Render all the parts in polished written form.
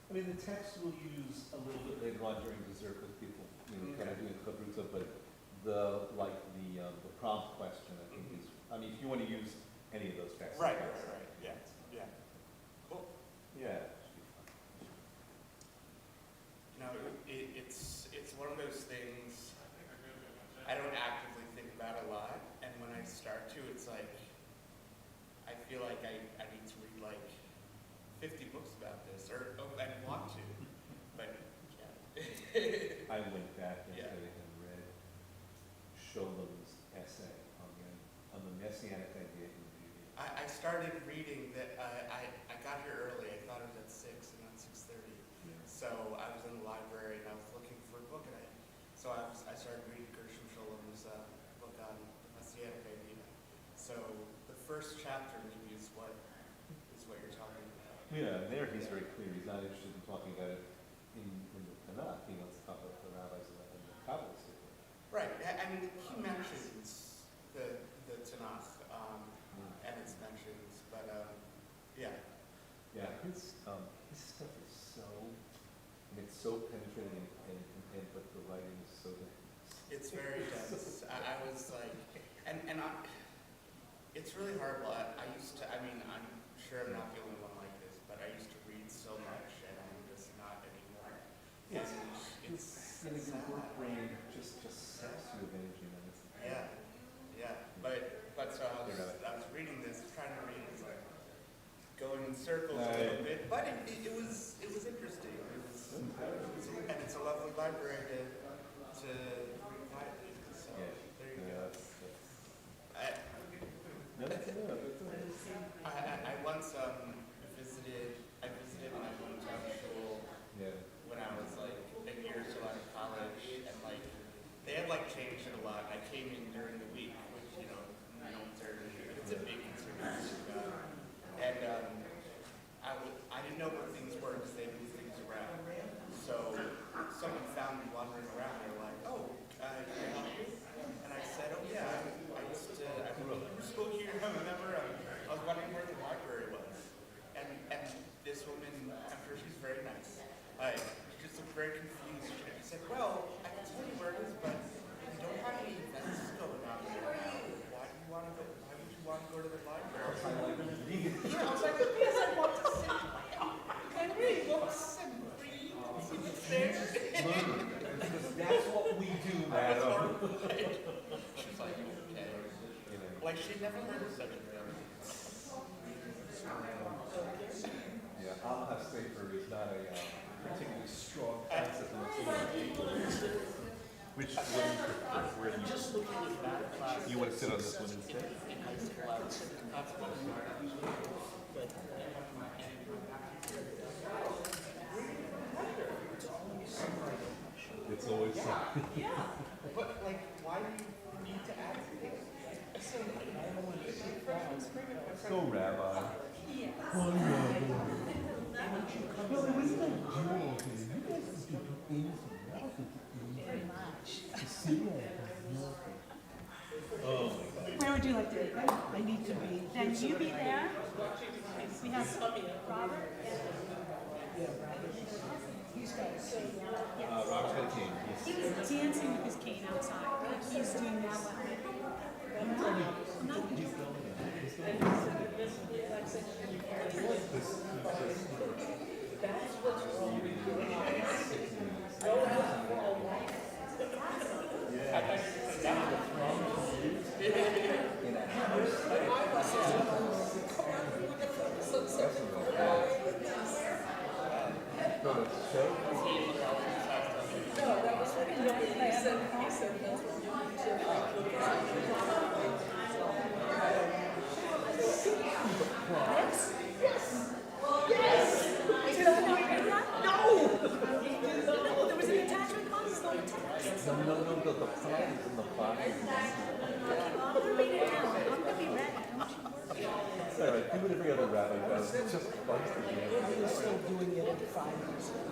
I mean, the text we'll use a little bit later on during dessert with people, kind of doing chavrutza, but the prompt question, I think is, I mean, if you want to use any of those texts. Right, yeah. Cool. Yeah. It's one of those things I don't actively think about a lot, and when I start to, it's like, I feel like I need to read like 50 books about this, or I want to, but yeah. I went back yesterday and read Sholom's essay on the messianic idea in Judaism. I started reading that, I got here early, I thought it was at 6 and not 6:30. Yeah. So I was in the library and I was looking for a book, and I started reading Gershom Sholom's book on the messianic idea. So the first chapter maybe is what you're talking about. Yeah, and there he's very clear. He's not interested in talking about it in the Tanakh. He wants to talk about the rabbis and the Kabbalists. Right. I mean, he mentions the Tanakh and its mentions, but yeah. Yeah, his stuff is so penetrating and but the writing is so dense. It's very dense. I was like, it's really horrible. I'm sure I'm not the only one like this, but I used to read so much, and I'm just not anymore. It's sad. your work brain just saps you of energy, and it's But so I was reading this, trying to read, it's like going in circles a little bit, but it was interesting. And it's a lovely library to read quietly. So there you go. I once visited my hometown school when I was like a year or so out of college, and like they had like changed it a lot. I came in during the week, which it's a big consideration, and I didn't know where things were because they moved things around. So someone found me wandering around. They were like, "Oh, can I help you?" And I said, "Oh yeah, I went to school here. I remember. I was wondering where the library was." And this woman, I'm sure she's very nice. She just looked very confused. She said, "Well, I can tell you where it is, but we don't have any events going on there now. Why would you want to go to the library?" Yeah, I was like, "Yes, I want to sit. I read books and read. See what's there." That's what we do, madam. She's like, "Okay." Like she'd never heard of such a thing. Yeah, Ohav Sefer is not a particularly strong concept in the Which one do you prefer? Where do you Just looking at math class. You want to sit on this one instead? In high school, I was that's what I was but It's always something. Yeah. But like, why do you need to add things? Go, Rabbi. Yes. Oh, no, it wasn't like dual thing. You guys just do anything. Very much. Oh, Where would you like to be? I need to be. Then you be there. We have Robert. He's got a cane. Yes. Robert's got a cane. He was dancing with his cane outside. He's doing that one. that's what's wrong with you. No, that was what he said. He said that's what you said. Yes. Did I not hear that? No. There was an attachment on the text. No, the plot is in the body. I'm gonna read it now. I'm gonna be ready. Don't you worry. All right, do what every other rabbi does. It's just fun to do. You're still doing it at 5 years old.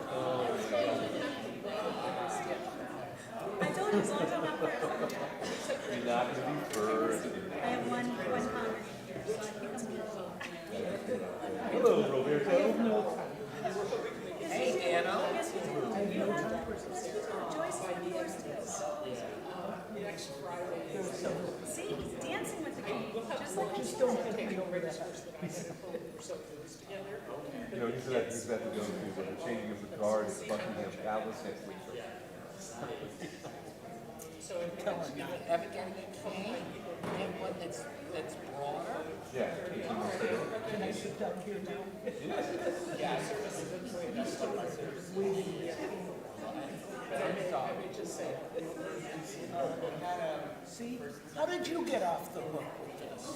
I told you as long as I'm not first. You're not going to be first. I have one congregation here, so I think I'm good. Hello, Roberto. Hey. Just don't hit me over the head. You know, he's about to go through the changing of the guard at Buckingham Palace next week. Ever getting a cane and one that's broader? Yeah. 18 months ago. Can I sit down here now? See, how did you get off the hook with this?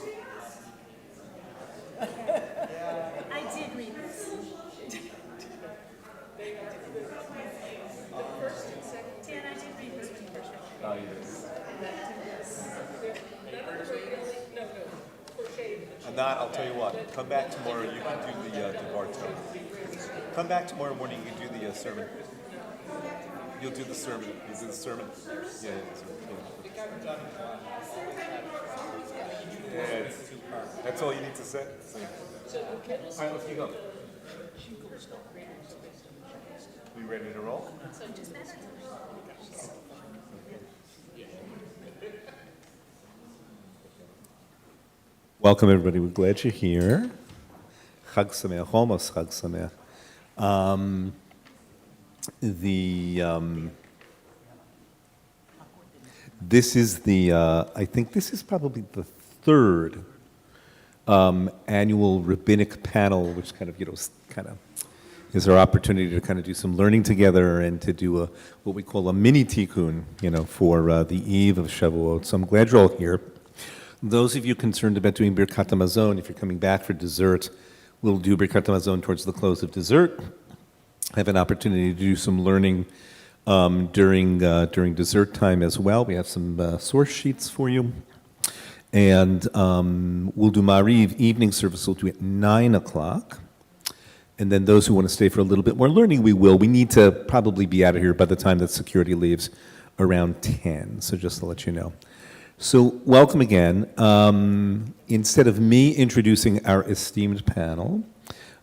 I did read this. Dan, I did read this when you first read it. Oh, yes. And that, I'll tell you what, come back tomorrow, you can do the Barto. Come back tomorrow morning, you can do the sermon. You'll do the sermon. You'll do the sermon. Yeah, that's all you need to say. All right, let's keep going. We ready to roll? Welcome, everybody. We're glad you're here. Chag Sameach, almost Chag Sameach. This is the, I think this is probably the third annual rabbinic panel, which kind of, is our opportunity to kind of do some learning together and to do what we call a mini tikkun, for the eve of Shavuot. So I'm glad you're all here. Those of you concerned about doing Birkat HaMazon, if you're coming back for dessert, we'll do Birkat HaMazon towards the close of dessert. Have an opportunity to do some learning during dessert time as well. We have some source sheets for you. And we'll do Mariv evening service. We'll do it at 9 o'clock. And then those who want to stay for a little bit more learning, we will. We need to probably be out of here by the time that security leaves around 10. So just to let you know. So welcome again. Instead of me introducing our esteemed panel,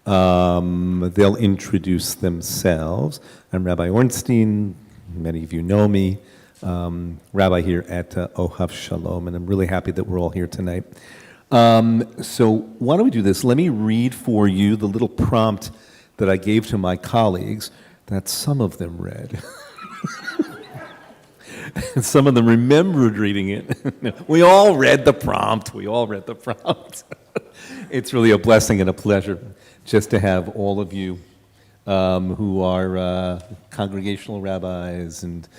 they'll introduce themselves. I'm Rabbi Ornstein. Many of you know me. Rabbi here at Ohav Shalom, and I'm really happy that we're all here tonight. So why don't we do this? Let me read for you the little prompt that I gave to my colleagues that some of them read. And some of them remembered reading it. We all read the prompt. It's really a blessing and a pleasure just to have all of you who are congregational rabbis and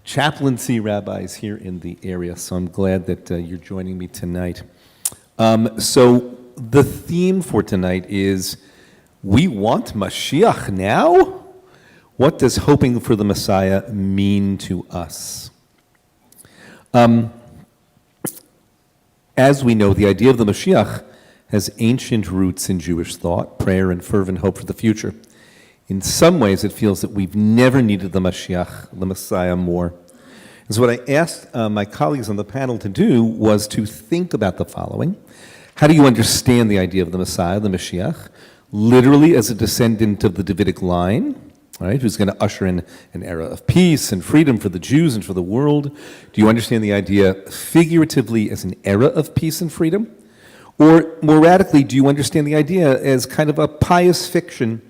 chaplaincy rabbis here in the area. So I'm glad that you're joining me tonight. So the theme for tonight is, we want Mashiach now? What does hoping for the Messiah mean to us? As we know, the idea of the Mashiach has ancient roots in Jewish thought, prayer, and fervent hope for the future. In some ways, it feels that we've never needed the Mashiach, the Messiah, more. And so what I asked my colleagues on the panel to do was to think about the following. How do you understand the idea of the Messiah, the Mashiach, literally as a descendant of the Davidic line, right, who's going to usher in an era of peace and freedom for the Jews and for the world? Do you understand the idea figuratively as an era of peace and freedom? Or more radically, do you understand the idea as kind of a pious fiction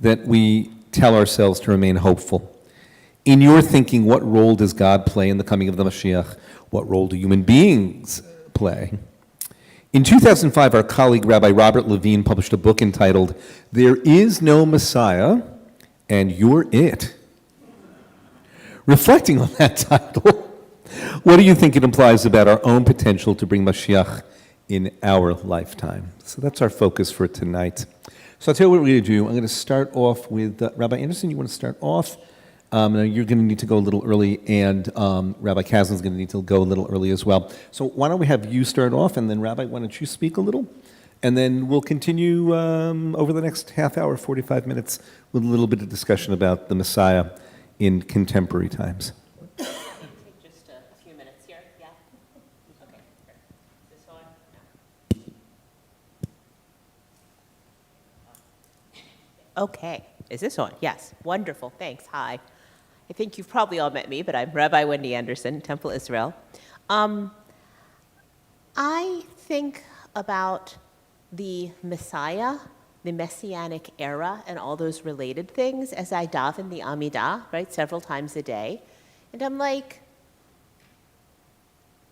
that we tell ourselves to remain hopeful? In your thinking, what role does God play in the coming of the Mashiach? What role do human beings play? In 2005, our colleague Rabbi Robert Levine published a book entitled, "There Is No Messiah, and You're It." Reflecting on that title, what do you think it implies about our own potential to bring Mashiach in our lifetime? So that's our focus for tonight. So I'll tell you what we're going to do. I'm going to start off with Rabbi Anderson. You want to start off? Now you're going to need to go a little early, and Rabbi Kazan's going to need to go a little early as well. So why don't we have you start off, and then Rabbi, why don't you speak a little? And then we'll continue over the next half hour, 45 minutes, with a little bit of discussion about the Messiah in contemporary times. Take just a few minutes here, yeah? Okay, great. Is this on? No. Okay, is this on? Yes, wonderful, thanks, hi. I think you've probably all met me, but I'm Rabbi Wendy Anderson, Temple Israel. I think about the Messiah, the Messianic era, and all those related things as I daven the Amidah, right, several times a day. And I'm like,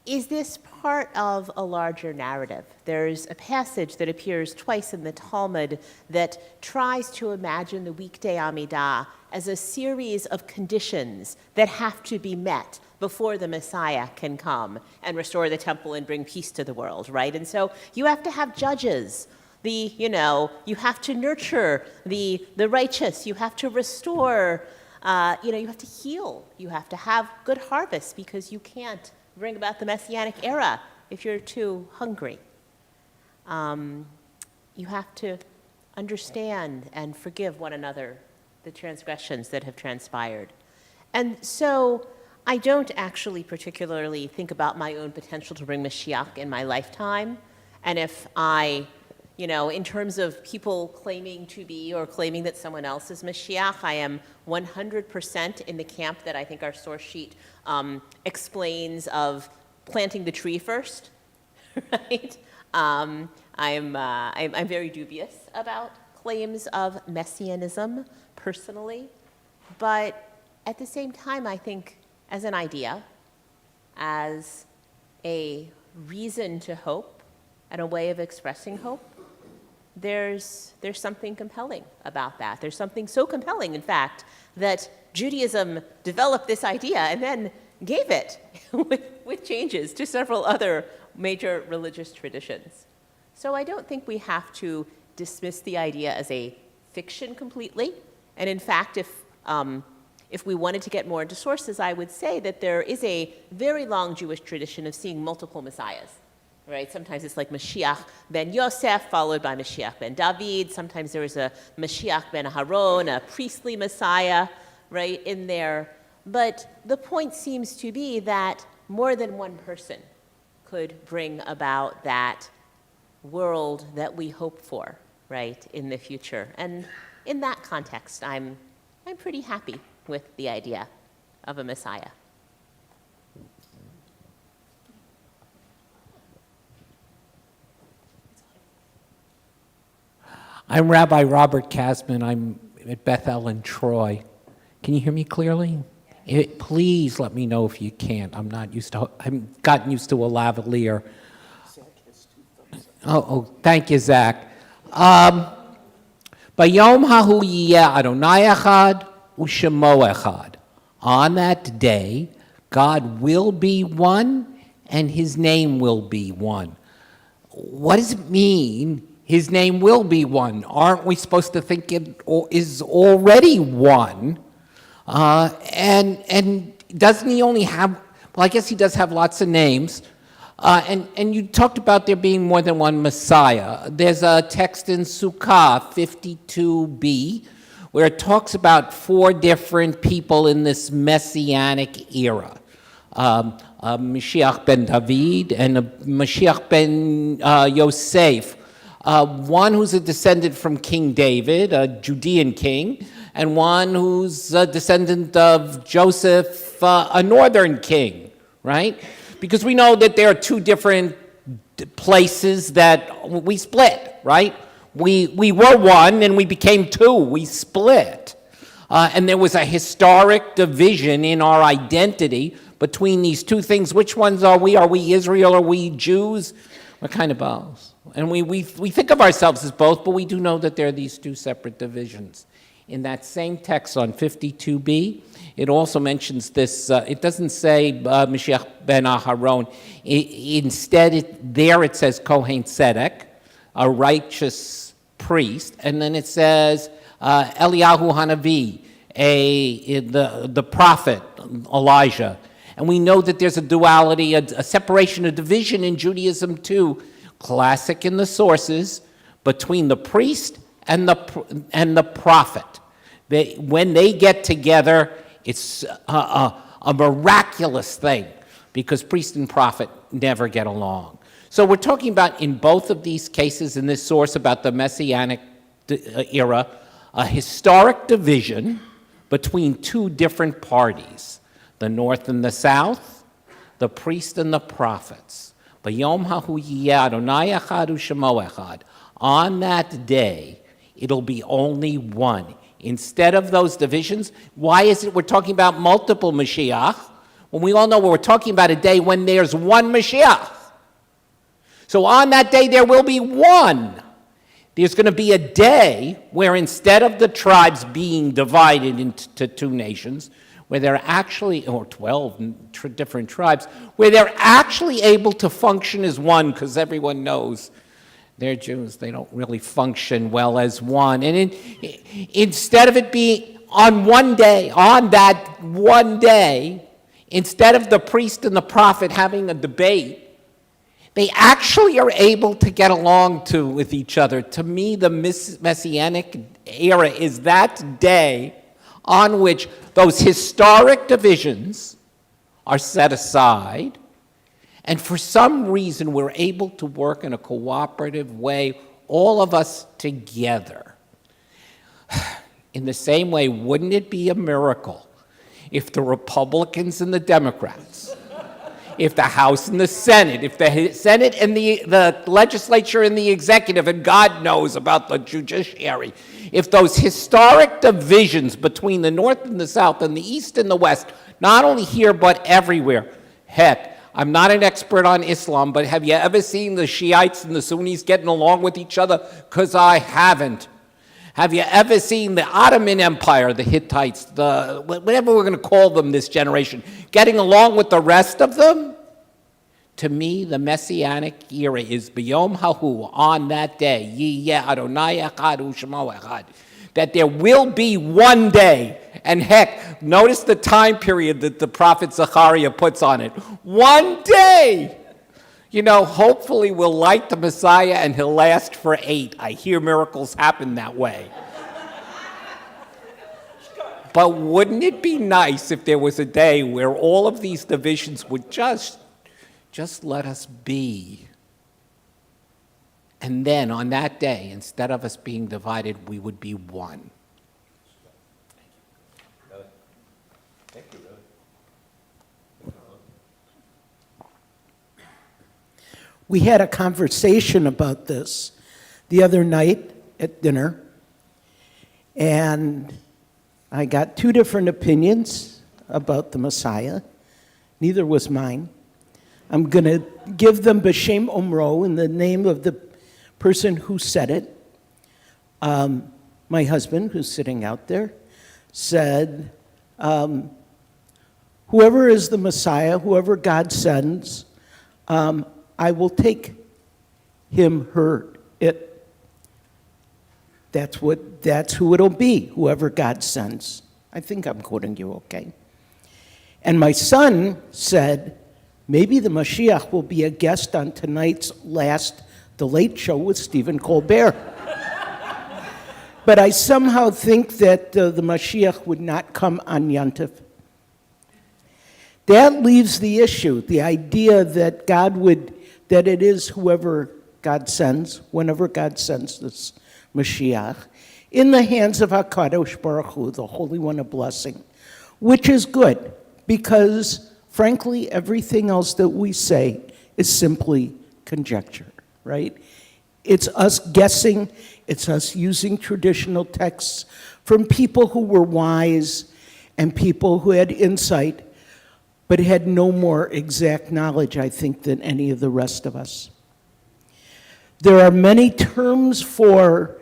is this part of a larger narrative? There's a passage that appears twice in the Talmud that tries to imagine the weekday Amidah as a series of conditions that have to be met before the Messiah can come and restore the temple and bring peace to the world, right? And so you have to have judges. You have to nurture the righteous. You have to restore, you have to heal. You have to have good harvests because you can't bring about the Messianic era if you're too hungry. You have to understand and forgive one another the transgressions that have transpired. And so I don't actually particularly think about my own potential to bring Mashiach in my lifetime. And if I, in terms of people claiming to be or claiming that someone else is Mashiach, I am 100% in the camp that I think our source sheet explains of planting the tree first, right? I'm very dubious about claims of messianism personally, but at the same time, I think as an idea, as a reason to hope and a way of expressing hope, there's something compelling about that. There's something so compelling, in fact, that Judaism developed this idea and then gave it with changes to several other major religious traditions. So I don't think we have to dismiss the idea as a fiction completely. And in fact, if we wanted to get more into sources, I would say that there is a very long Jewish tradition of seeing multiple messiahs, right? Sometimes it's like Mashiach ben Yosef, followed by Mashiach ben David. Sometimes there is a Mashiach ben Haron, a priestly messiah, right, in there. But the point seems to be that more than one person could bring about that world that we hope for, right, in the future. And in that context, I'm pretty happy with the idea of a Messiah. I'm Rabbi Robert Kasman. I'm at Bethel in Troy. Can you hear me clearly? Please let me know if you can't. I've gotten used to a lavalier. Thank you, Zach. Bayom hahu yiyeh Adonai echad u'shemo echad. On that day, God will be one, and His name will be one. What does it mean, His name will be one? Aren't we supposed to think it is already one? And doesn't He only have, well, I guess He does have lots of names. And you talked about there being more than one Messiah. There's a text in Sukkah 52b where it talks about 4 different people in this Messianic era. Mashiach ben David and Mashiach ben Yosef. One who's a descendant from King David, a Judean king, and one who's a descendant of Joseph, a northern king, right? Because we know that there are 2 different places that we split, right? We were one and we became 2. We split. And there was a historic division in our identity between these 2 things. Which ones are we? Are we Israel? Are we Jews? We're kind of both. And we think of ourselves as both, but we do know that there are these 2 separate divisions. In that same text on 52b, it also mentions this, it doesn't say Mashiach ben Aharon. Instead, it says Kohen Tzedek, a righteous priest, and then it says Eliyahu Hanavi, the prophet Elijah. And we know that there's a duality, a separation, a division in Judaism too, classic in the sources, between the priest and the prophet. When they get together, it's a miraculous thing because priest and prophet never get along. So we're talking about, in both of these cases, in this source about the Messianic era, a historic division between 2 different parties, the North and the South, the priest and the prophets. V'yom hahu yiyeh Adonai echad u'shemo echad. On that day, it'll be only one. Instead of those divisions, why is it we're talking about multiple Mashiach when we all know we're talking about a day when there's one Mashiach? So on that day, there will be one. There's going to be a day where instead of the tribes being divided into two nations, where they're actually, or 12 different tribes, where they're actually able to function as one, because everyone knows they're Jews, they don't really function well as one. And instead of it being on one day, on that one day, instead of the priest and the prophet having a debate, they actually are able to get along with each other. To me, the Messianic era is that day on which those historic divisions are set aside, and for some reason we're able to work in a cooperative way, all of us together. In the same way, wouldn't it be a miracle if the Republicans and the Democrats, if the House and the Senate, if the Senate and the legislature and the executive, and God knows about the judiciary, if those historic divisions between the North and the South and the East and the West, not only here but everywhere, heck, I'm not an expert on Islam, but have you ever seen the Shiites and the Sunnis getting along with each other? Because I haven't. Have you ever seen the Ottoman Empire, the Hittites, whatever we're going to call them this generation, getting along with the rest of them? To me, the Messianic era is B'yom Hahu, on that day, Yiyeh Adonai Echad U'Shemo Echad, that there will be one day. And heck, notice the time period that the prophet Zechariah puts on it. One day! You know, hopefully we'll light the Messiah and he'll last for 8. I hear miracles happen that way. But wouldn't it be nice if there was a day where all of these divisions would just let us be? And then on that day, instead of us being divided, we would be one. We had a conversation about this the other night at dinner, and I got 2 different opinions about the Messiah. Neither was mine. I'm going to give them b'shem omro, in the name of the person who said it. My husband, who's sitting out there, said, whoever is the Messiah, whoever God sends, I will take him, her, it. That's who it'll be, whoever God sends. I think I'm quoting you okay. And my son said, maybe the Mashiach will be a guest on tonight's The Late Show with Stephen Colbert. But I somehow think that the Mashiach would not come on Yontif. That leaves the issue, the idea that that it is whoever God sends, whenever God sends this Mashiach, in the hands of HaKadosh Baruch Hu, the Holy One of Blessing, which is good, because, frankly, everything else that we say is simply conjecture, right? It's us guessing, it's us using traditional texts from people who were wise and people who had insight, but had no more exact knowledge, I think, than any of the rest of us. There are many terms for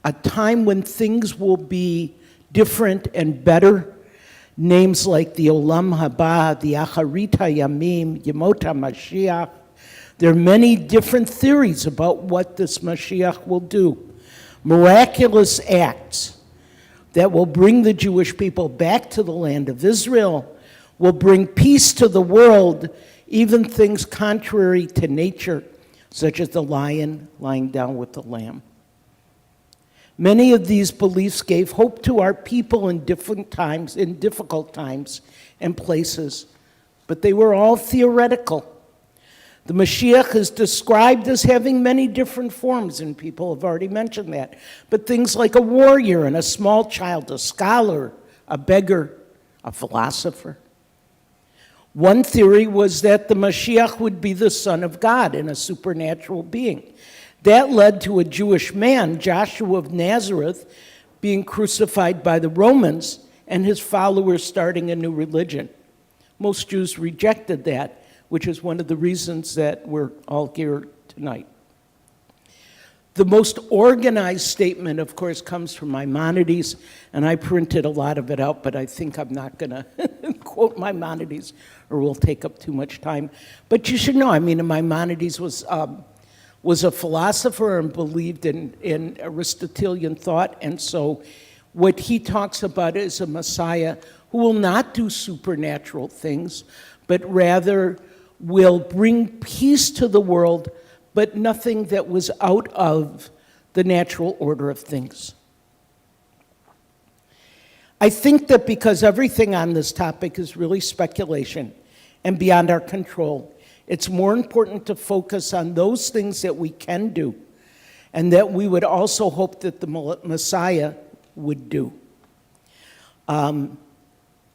a time when things will be different and better. Names like the Olam Haba, the Acharita Yamim, Yemot HaMashiach. There are many different theories about what this Mashiach will do. Miraculous acts that will bring the Jewish people back to the land of Israel, will bring peace to the world, even things contrary to nature, such as the lion lying down with the lamb. Many of these beliefs gave hope to our people in different times, in difficult times and places, but they were all theoretical. The Mashiach is described as having many different forms, and people have already mentioned that. But things like a warrior and a small child, a scholar, a beggar, a philosopher. One theory was that the Mashiach would be the Son of God and a supernatural being. That led to a Jewish man, Joshua of Nazareth, being crucified by the Romans and his followers starting a new religion. Most Jews rejected that, which is one of the reasons that we're all here tonight. The most organized statement, of course, comes from Maimonides, and I printed a lot of it out, but I think I'm not going to quote Maimonides, or we'll take up too much time. But you should know, I mean, Maimonides was a philosopher and believed in Aristotelian thought, and so what he talks about is a Messiah who will not do supernatural things, but rather will bring peace to the world, but nothing that was out of the natural order of things. I think that because everything on this topic is really speculation and beyond our control, it's more important to focus on those things that we can do and that we would also hope that the Messiah would do.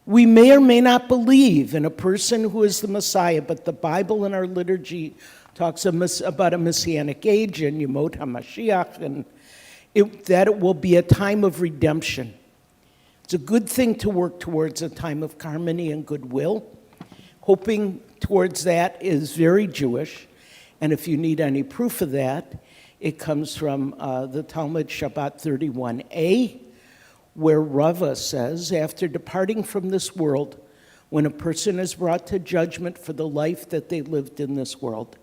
We may or may not believe in a person who is the Messiah, but the Bible and our liturgy talks about a messianic age and Yemot HaMashiach, and that it will be a time of redemption. It's a good thing to work towards a time of harmony and goodwill. Hoping towards that is very Jewish, and if you need any proof of that, it comes from the Talmud Shabbat 31a, where Rava says, after departing from this world, when a person is brought to judgment for the life that they lived in this world,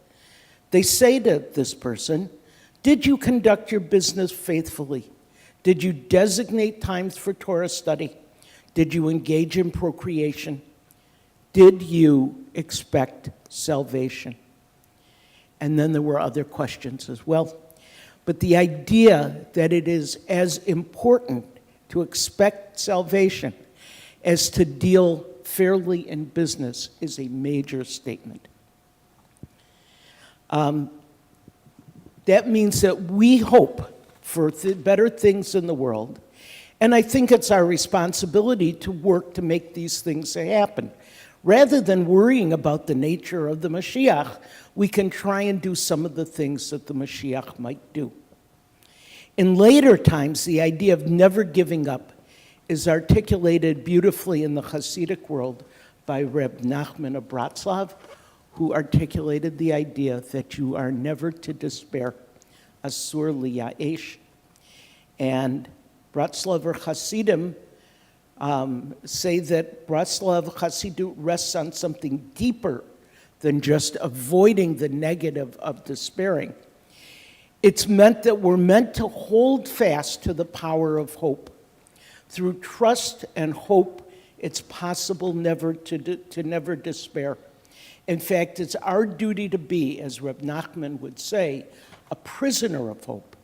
they say to this person, did you conduct your business faithfully? Did you designate times for Torah study? Did you engage in procreation? Did you expect salvation? And then there were other questions as well. But the idea that it is as important to expect salvation as to deal fairly in business is a major statement. That means that we hope for better things in the world, and I think it's our responsibility to work to make these things happen. Rather than worrying about the nature of the Mashiach, we can try and do some of the things that the Mashiach might do. In later times, the idea of never giving up is articulated beautifully in the Hasidic world by Reb Nachman of Bratslav, who articulated the idea that you are never to despair, asur liyaesh. And Bratslaver Hasidim say that Bratslav Hasidut rests on something deeper than just avoiding the negative of despairing. It's meant that we're meant to hold fast to the power of hope. Through trust and hope, it's possible never to never despair. In fact, it's our duty to be, as Reb Nachman would say, a prisoner of hope,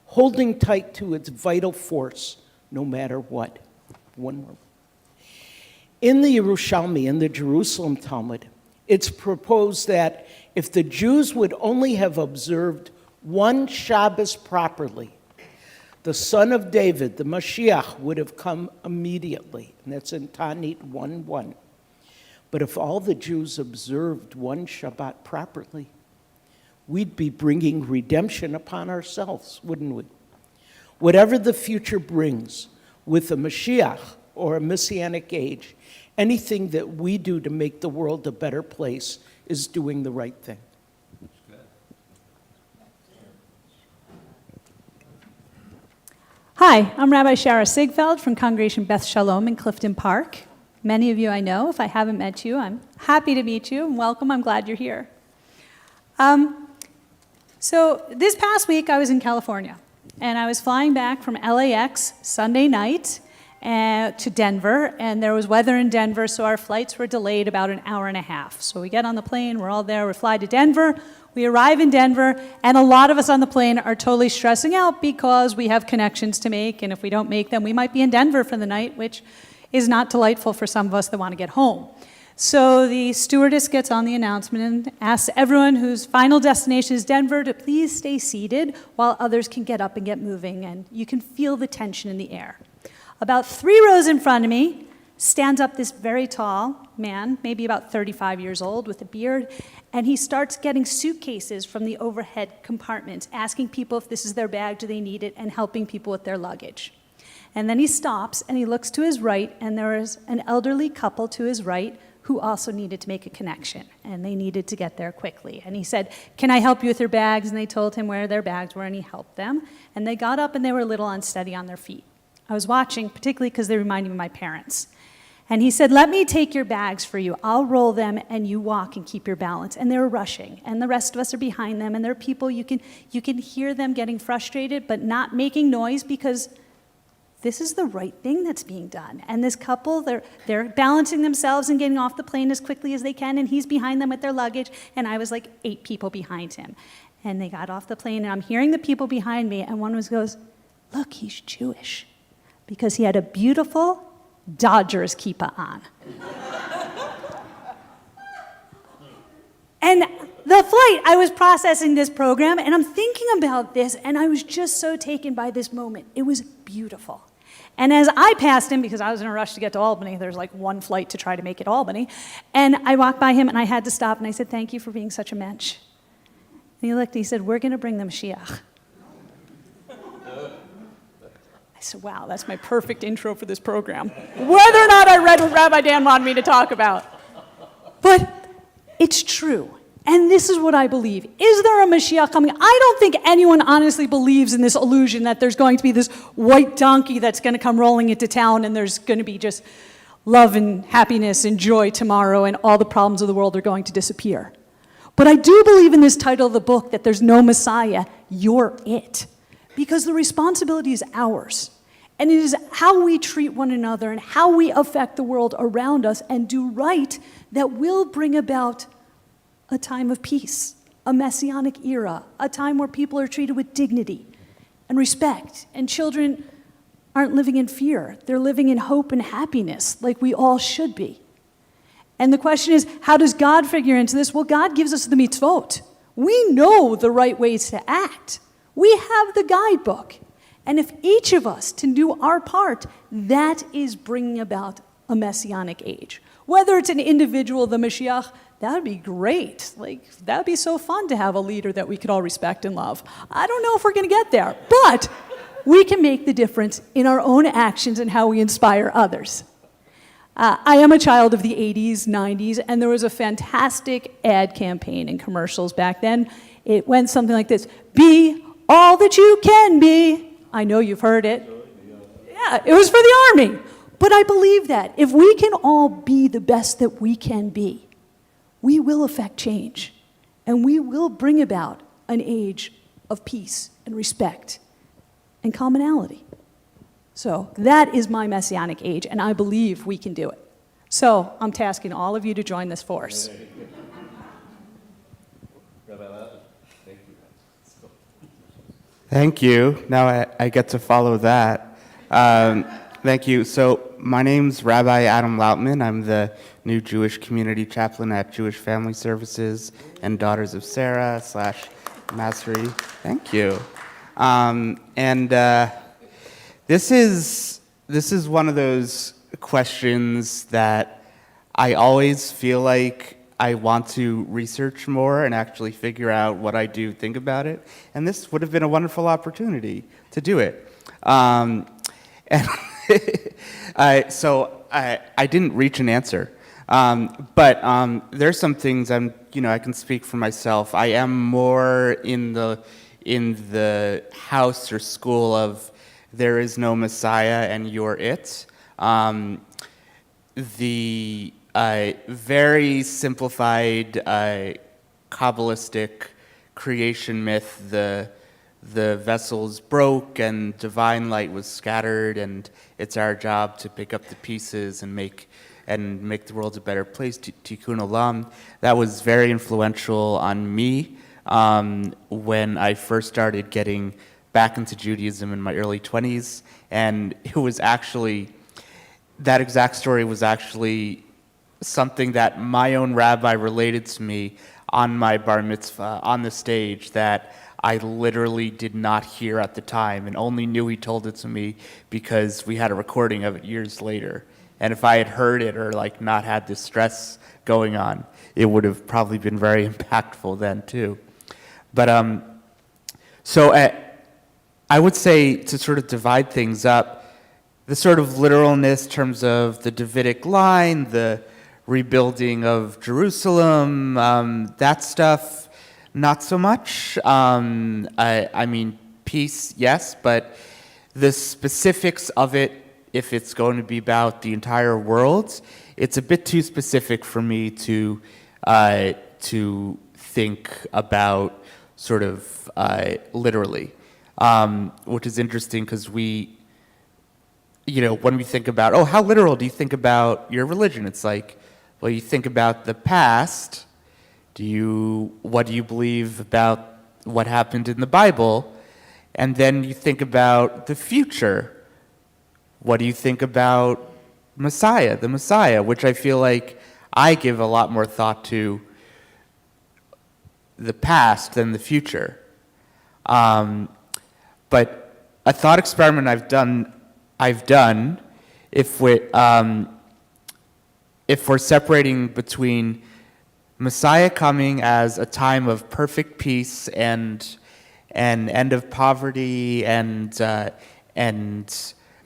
holding tight to its vital force no matter what. One more. In the Yerushalmi, in the Jerusalem Talmud, it's proposed that if the Jews would only have observed one Shabbos properly, the son of David, the Mashiach, would have come immediately. And that's in Tanit 1:1. But if all the Jews observed one Shabbat properly, we'd be bringing redemption upon ourselves, wouldn't we? Whatever the future brings, with a Mashiach or a Messianic age, anything that we do to make the world a better place is doing the right thing. Hi, I'm Rabbi Shara Sigfeld from Congregation Beth Shalom in Clifton Park. Many of you I know. If I haven't met you, I'm happy to meet you and welcome. I'm glad you're here. So this past week I was in California and I was flying back from LAX Sunday night to Denver, and there was weather in Denver, so our flights were delayed about an hour and a half. So we get on the plane, we're all there, we fly to Denver, we arrive in Denver, and a lot of us on the plane are totally stressing out because we have connections to make, and if we don't make them, we might be in Denver for the night, which is not delightful for some of us that want to get home. So the stewardess gets on the announcement and asks everyone whose final destination is Denver to please stay seated while others can get up and get moving, and you can feel the tension in the air. About 3 rows in front of me stands up this very tall man, maybe about 35 years old, with a beard, and he starts getting suitcases from the overhead compartments, asking people if this is their bag, do they need it, and helping people with their luggage. And then he stops and he looks to his right, and there is an elderly couple to his right who also needed to make a connection, and they needed to get there quickly. And he said, "Can I help you with your bags?" And they told him where their bags were, and he helped them. And they got up, and they were a little unsteady on their feet. I was watching, particularly because they reminded me of my parents. And he said, "Let me take your bags for you. I'll roll them, and you walk and keep your balance." And they were rushing, and the rest of us are behind them, and there are people, you can hear them getting frustrated, but not making noise because this is the right thing that's being done. And this couple, they're balancing themselves and getting off the plane as quickly as they can, and he's behind them with their luggage, and I was like 8 people behind him. And they got off the plane, and I'm hearing the people behind me, and one goes, "Look, he's Jewish," because he had a beautiful Dodgers kippah on. And the flight, I was processing this program, and I'm thinking about this, and I was just so taken by this moment. It was beautiful. And as I passed him, because I was in a rush to get to Albany, there's like one flight to try to make it Albany, and I walked by him, and I had to stop, and I said, "Thank you for being such a mensch." And he looked, and he said, "We're going to bring the Mashiach." I said, wow, that's my perfect intro for this program. Whether or not I read what Rabbi Dan wanted me to talk about. But it's true. And this is what I believe. Is there a Mashiach coming? I don't think anyone honestly believes in this illusion that there's going to be this white donkey that's going to come rolling into town and there's going to be just love and happiness and joy tomorrow and all the problems of the world are going to disappear. But I do believe in this title of the book that there's no Messiah, you're it. Because the responsibility is ours. And it is how we treat one another and how we affect the world around us and do right that will bring about a time of peace, a messianic era, a time where people are treated with dignity and respect, and children aren't living in fear. They're living in hope and happiness like we all should be. And the question is, how does God figure into this? Well, God gives us the mitzvot. We know the right ways to act. We have the guidebook. And if each of us can do our part, that is bringing about a messianic age. Whether it's an individual, the Mashiach, that would be great. Like, that would be so fun to have a leader that we could all respect and love. I don't know if we're going to get there, but we can make the difference in our own actions and how we inspire others. I am a child of the 80s, 90s, and there was a fantastic ad campaign and commercials back then. It went something like this: be all that you can be. I know you've heard it. Yeah, it was for the army. But I believe that if we can all be the best that we can be, we will affect change. And we will bring about an age of peace and respect and commonality. So that is my messianic age, and I believe we can do it. So I'm tasking all of you to join this force. Thank you. Now I get to follow that. Thank you. So my name's Rabbi Adam Lautman. I'm the new Jewish community chaplain at Jewish Family Services and Daughters of Sarah / Masri. Thank you. This is one of those questions that I always feel like I want to research more and actually figure out what I do think about it. And this would have been a wonderful opportunity to do it. So I didn't reach an answer. But there's some things I can speak for myself. I am more in the house or school of there is no Messiah and you're it. The very simplified Kabbalistic creation myth, the vessels broke and divine light was scattered, and it's our job to pick up the pieces and make the world a better place, tikkun olam. That was very influential on me when I first started getting back into Judaism in my early 20s, and it was actually, that exact story was actually something that my own rabbi related to me on my bar mitzvah, on the stage, that I literally did not hear at the time and only knew he told it to me because we had a recording of it years later. And if I had heard it or like not had this stress going on, it would have probably been very impactful then too. But so I would say, to sort of divide things up, the sort of literalness in terms of the Davidic line, the rebuilding of Jerusalem, that stuff, not so much. I mean, peace, yes, but the specifics of it, if it's going to be about the entire world, it's a bit too specific for me to think about sort of literally, which is interesting because when we think about, oh, how literal do you think about your religion? It's like, well, you think about the past. What do you believe about what happened in the Bible? And then you think about the future. What do you think about the Messiah, which I feel like I give a lot more thought to the past than the future. But a thought experiment I've done, if we're separating between Messiah coming as a time of perfect peace and end of poverty and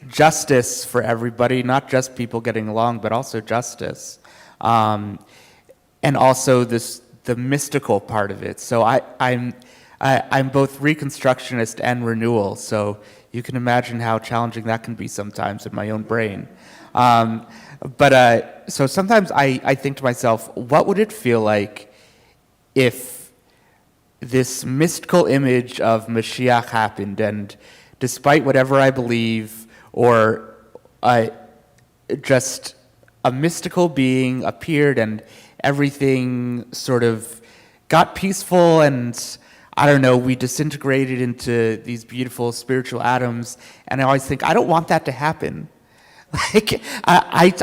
justice for everybody, not just people getting along, but also justice, and also the mystical part of it. So I'm both Reconstructionist and renewal. So you can imagine how challenging that can be sometimes in my own brain. So sometimes I think to myself, what would it feel like if this mystical image of Mashiach happened, and despite whatever I believe, or just a mystical being appeared and everything sort of got peaceful, and I don't know, we disintegrated into these beautiful spiritual atoms. And I always think, I don't want that to happen. Like, I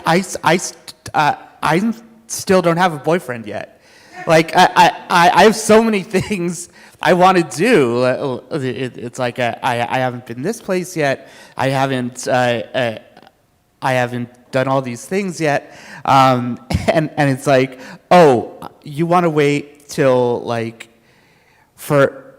still don't have a boyfriend yet. Like, I have so many things I want to do. It's like I haven't been this place yet. I haven't done all these things yet. And it's like, oh, you want to wait till like to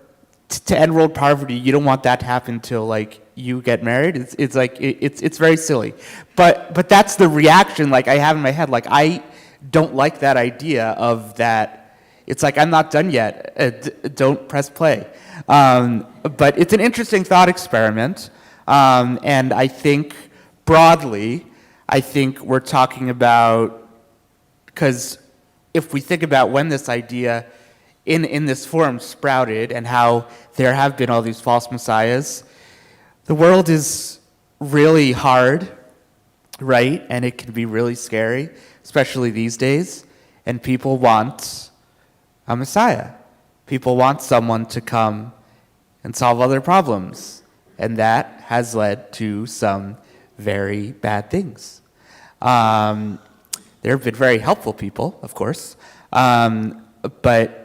end world poverty? You don't want that to happen till like you get married? It's like it's very silly. But that's the reaction like I have in my head. Like, I don't like that idea of that. It's like, I'm not done yet. Don't press play. But it's an interesting thought experiment. And I think broadly, we're talking about, because if we think about when this idea in this form sprouted and how there have been all these false messiahs, the world is really hard, right? And it can be really scary, especially these days. And people want a Messiah. People want someone to come and solve all their problems. And that has led to some very bad things. There have been very helpful people, of course. But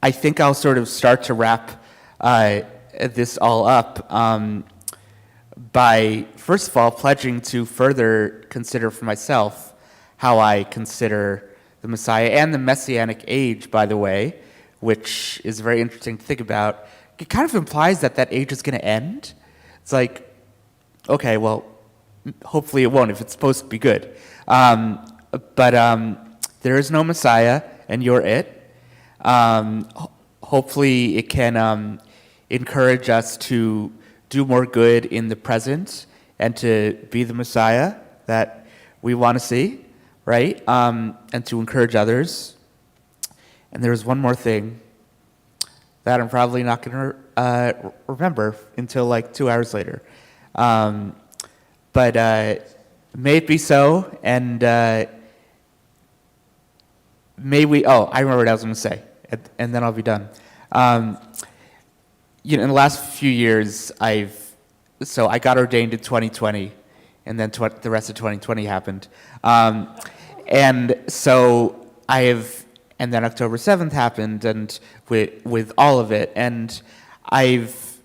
I think I'll sort of start to wrap this all up by, first of all, pledging to further consider for myself how I consider the Messiah and the Messianic age, by the way, which is very interesting to think about. It kind of implies that age is going to end. It's like, okay, well, hopefully it won't if it's supposed to be good. But there is no Messiah, and you're it. Hopefully it can encourage us to do more good in the present and to be the Messiah that we want to see, right? And to encourage others. And there's one more thing that I'm probably not going to remember until like 2 hours later. But may it be so, and may we, I remember what I was going to say, and then I'll be done. In the last few years, I got ordained in 2020, and then the rest of 2020 happened. And so and then October 7th happened, and with all of it, and I've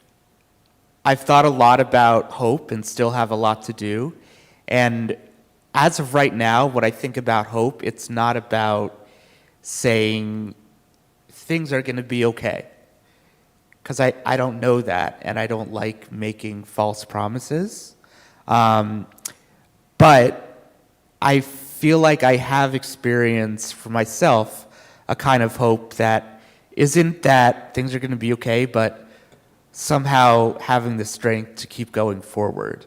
thought a lot about hope and still have a lot to do. And as of right now, when I think about hope, it's not about saying things are going to be okay. Because I don't know that, and I don't like making false promises. But I feel like I have experienced for myself a kind of hope that isn't that things are going to be okay, but somehow having the strength to keep going forward.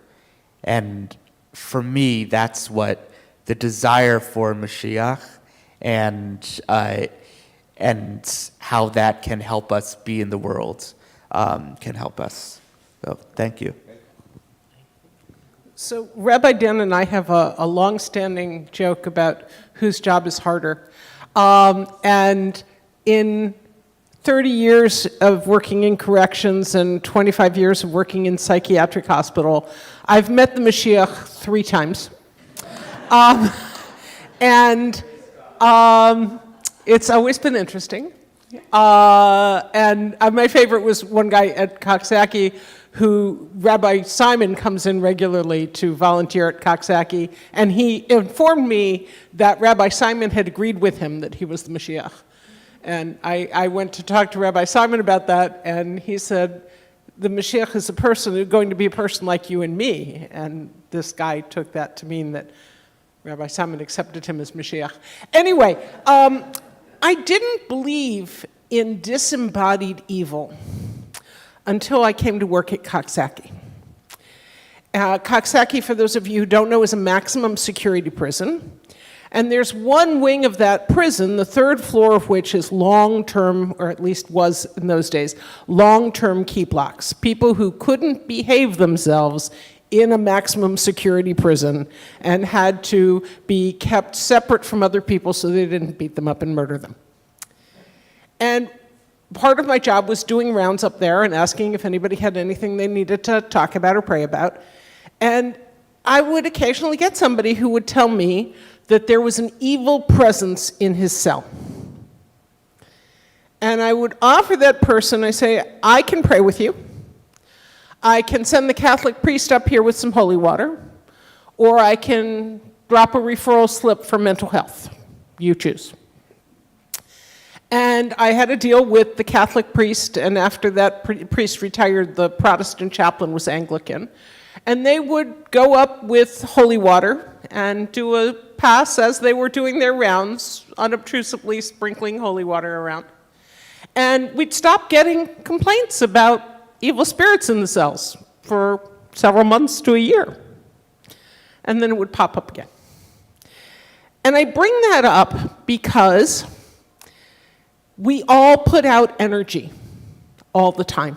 And for me, that's what the desire for Mashiach and how that can help us be in the world can help us. So thank you. So Rabbi Dan and I have a long-standing joke about whose job is harder. And in 30 years of working in corrections and 25 years of working in psychiatric hospital, I've met the Mashiach 3 times. It's always been interesting. And my favorite was one guy at Coxsackie who Rabbi Simon comes in regularly to volunteer at Coxsackie, and he informed me that Rabbi Simon had agreed with him that he was the Mashiach. And I went to talk to Rabbi Simon about that, and he said, the Mashiach is going to be a person like you and me. And this guy took that to mean that Rabbi Simon accepted him as Mashiach. Anyway, I didn't believe in disembodied evil until I came to work at Coxsackie. Coxsackie, for those of you who don't know, is a maximum security prison. And there's one wing of that prison, the 3rd floor of which is long-term, or at least was in those days, long-term keep locks. People who couldn't behave themselves in a maximum security prison and had to be kept separate from other people so they didn't beat them up and murder them. And part of my job was doing rounds up there and asking if anybody had anything they needed to talk about or pray about. And I would occasionally get somebody who would tell me that there was an evil presence in his cell. And I would offer that person, I say, I can pray with you. I can send the Catholic priest up here with some holy water, or I can drop a referral slip for mental health. You choose. And I had a deal with the Catholic priest, and after that priest retired, the Protestant chaplain was Anglican. And they would go up with holy water and do a pass as they were doing their rounds, unobtrusively sprinkling holy water around. And we'd stop getting complaints about evil spirits in the cells for several months to a year. And then it would pop up again. And I bring that up because we all put out energy all the time.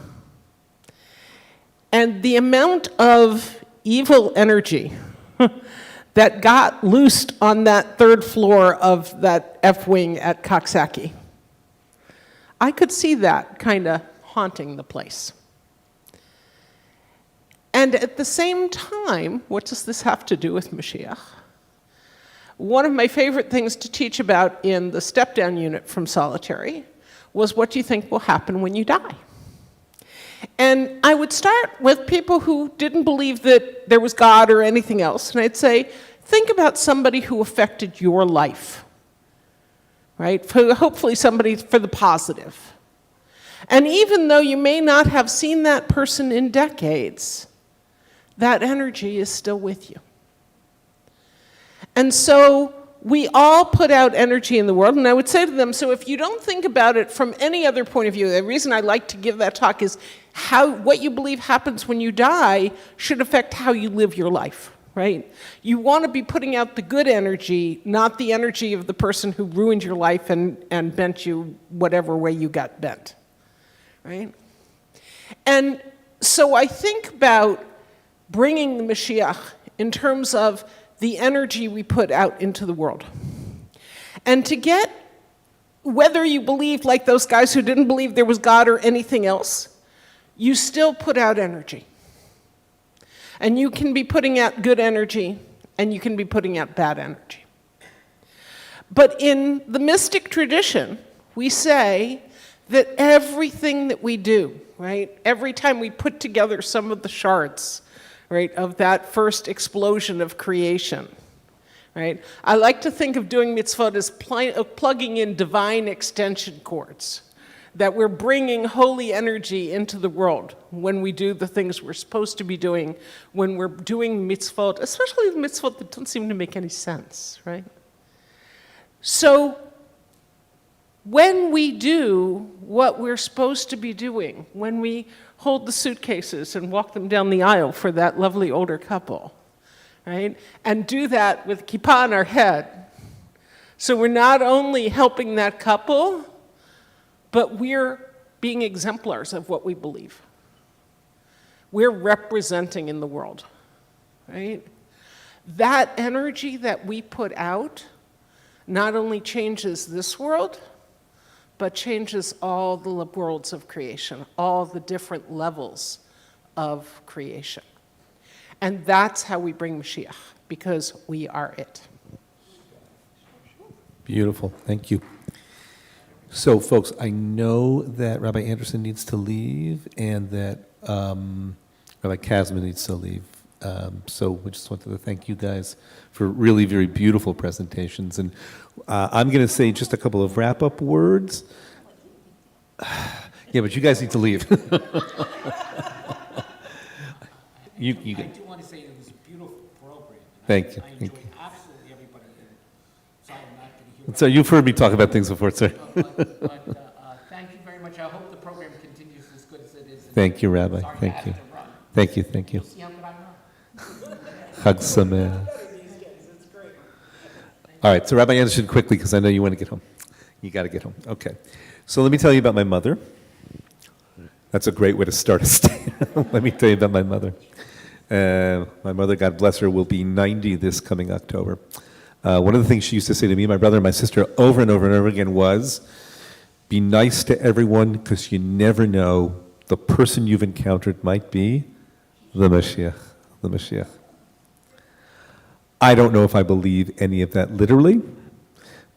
And the amount of evil energy that got loosed on that 3rd floor of that F-wing at Coxsackie, I could see that kind of haunting the place. And at the same time, what does this have to do with Mashiach? One of my favorite things to teach about in the step-down unit from solitary was what do you think will happen when you die? And I would start with people who didn't believe that there was God or anything else, and I'd say, think about somebody who affected your life, right? Hopefully somebody for the positive. And even though you may not have seen that person in decades, that energy is still with you. And so we all put out energy in the world, and I would say to them, so if you don't think about it from any other point of view, the reason I like to give that talk is what you believe happens when you die should affect how you live your life, right? You want to be putting out the good energy, not the energy of the person who ruined your life and bent you whatever way you got bent, right? And so I think about bringing the Mashiach in terms of the energy we put out into the world. And to get, whether you believe like those guys who didn't believe there was God or anything else, you still put out energy. And you can be putting out good energy, and you can be putting out bad energy. But in the mystic tradition, we say that everything that we do, right, every time we put together some of the shards, right, of that first explosion of creation, right? I like to think of doing mitzvot as plugging in divine extension cords, that we're bringing holy energy into the world when we do the things we're supposed to be doing, when we're doing mitzvot, especially the mitzvot that don't seem to make any sense, right? So when we do what we're supposed to be doing, when we hold the suitcases and walk them down the aisle for that lovely older couple, right? And do that with kippah on our head. So we're not only helping that couple, but we're being exemplars of what we believe. We're representing in the world, right? That energy that we put out not only changes this world, but changes all the worlds of creation, all the different levels of creation. And that's how we bring Mashiach, because we are it. Beautiful. Thank you. So, folks, I know that Rabbi Anderson needs to leave and that Rabbi Kazman needs to leave. So we just wanted to thank you guys for really very beautiful presentations. And I'm going to say just a couple of wrap-up words. Yeah, but you guys need to leave. you I do want to say it was a beautiful program. Thank you. I Thank enjoyed you. absolutely everybody here. Sorry, I'm not going to hear. So you've heard me talk about things before, sir. But thank you very much. I hope the program continues as good as it is. Thank you, Rabbi. Sorry I Thank have you. to run. Thank you. Thank you. You'll see how good I run. Chag Sameach. All right, so Rabbi Anderson, quickly, because I know you want to get home. You got to get home. Okay. So let me tell you about my mother. That's a great way to start a stay. Let me tell you about my mother. My mother, God bless her, will be 90 this coming October. One of the things she used to say to me, my brother, and my sister, over and over and over again was, be nice to everyone because you never know the person you've encountered might be the Mashiach. The Mashiach. I don't know if I believe any of that literally,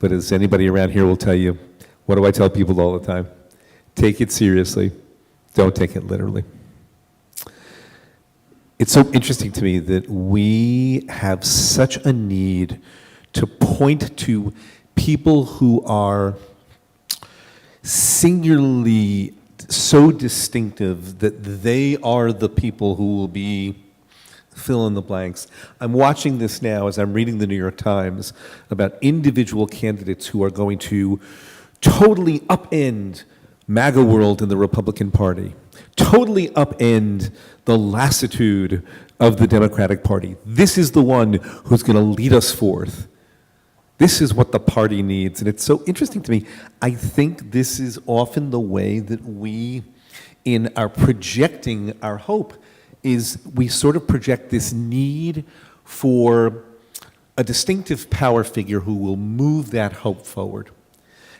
but as anybody around here will tell you, what do I tell people all the time? Take it seriously. Don't take it literally. It's so interesting to me that we have such a need to point to people who are singularly so distinctive that they are the people who will be fill in the blanks. I'm watching this now as I'm reading the New York Times about individual candidates who are going to totally upend MAGA world in the Republican Party, totally upend the lassitude of the Democratic Party. This is the one who's going to lead us forth. This is what the party needs. And it's so interesting to me. I think this is often the way that we, in our projecting our hope, is we sort of project this need for a distinctive power figure who will move that hope forward.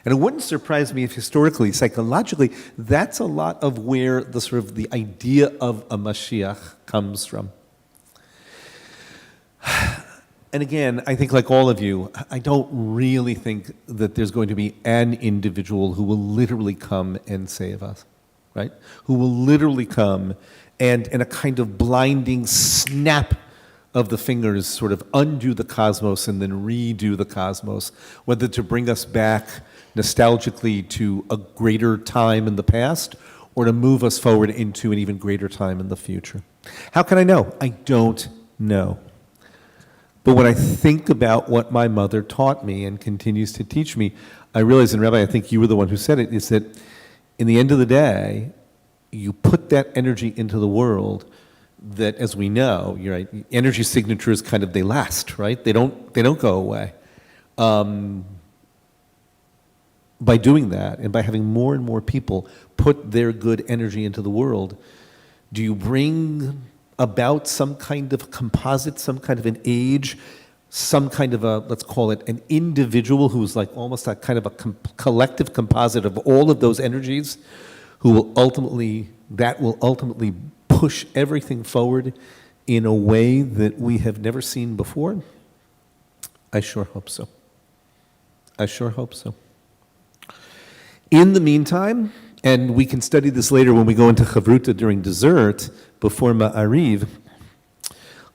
And it wouldn't surprise me if historically, psychologically, that's a lot of where the sort of the idea of a Mashiach comes from. And again, I think like all of you, I don't really think that there's going to be an individual who will literally come and save us, right? Who will literally come and in a kind of blinding snap of the fingers sort of undo the cosmos and then redo the cosmos, whether to bring us back nostalgically to a greater time in the past or to move us forward into an even greater time in the future. How can I know? I don't know. But when I think about what my mother taught me and continues to teach me, I realize, and Rabbi, I think you were the one who said it, is that in the end of the day, you put that energy into the world that, as we know, you're right, energy signatures kind of, they last, right? They don't go away. By doing that and by having more and more people put their good energy into the world, do you bring about some kind of composite, some kind of an age, some kind of a, let's call it an individual who's like almost a kind of a collective composite of all of those energies who will ultimately push everything forward in a way that we have never seen before? I sure hope so. I sure hope so. In the meantime, and we can study this later when we go into Chavruta during dessert, before Ma'ariv,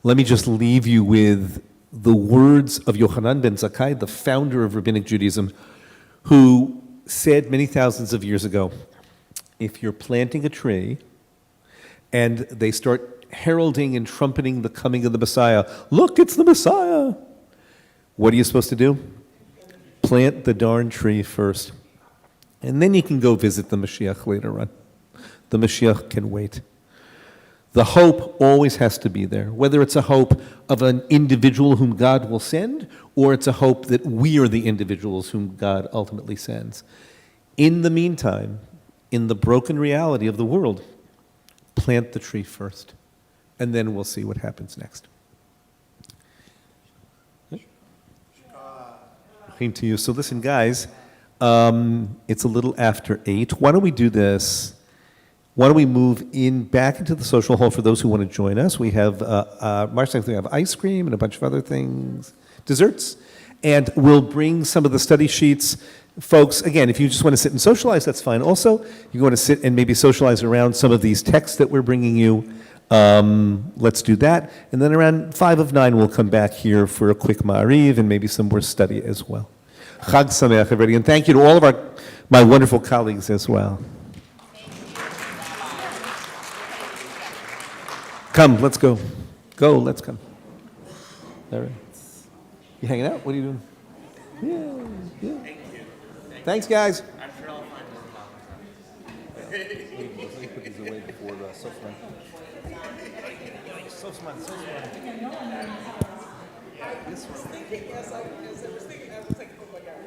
let me just leave you with the words of Yochanan ben Zakkai, the founder of Rabbinic Judaism, who said many thousands of years ago, if you're planting a tree and they start heralding and trumpeting the coming of the Messiah, look, it's the Messiah. What are you supposed to do? Plant the darn tree first. And then you can go visit the Mashiach later on. The Mashiach can wait. The hope always has to be there, whether it's a hope of an individual whom God will send, or it's a hope that we are the individuals whom God ultimately sends. In the meantime, in the broken reality of the world, plant the tree first, and then we'll see what happens next. To you. So listen, guys, it's a little after 8. Why don't we do this? Why don't we move in back into the social hall for those who want to join us? We have, March 9th, we have ice cream and a bunch of other things, desserts, and we'll bring some of the study sheets. Folks, again, if you just want to sit and socialize, that's fine. Also, you want to sit and maybe socialize around some of these texts that we're bringing you. Let's do that. And then around 5 of 9, we'll come back here for a quick ma'ariv and maybe some more study as well. Chag Sameach, everybody. And thank you to all of my wonderful colleagues as well. Come, let's go. Go, let's come. All right. You hanging out? What are you doing? Yeah. Thank you. Thanks, guys. I'm sure I'll find this Let me put these away before Sofman. Sofman. As I was thinking, I was like, oh my God.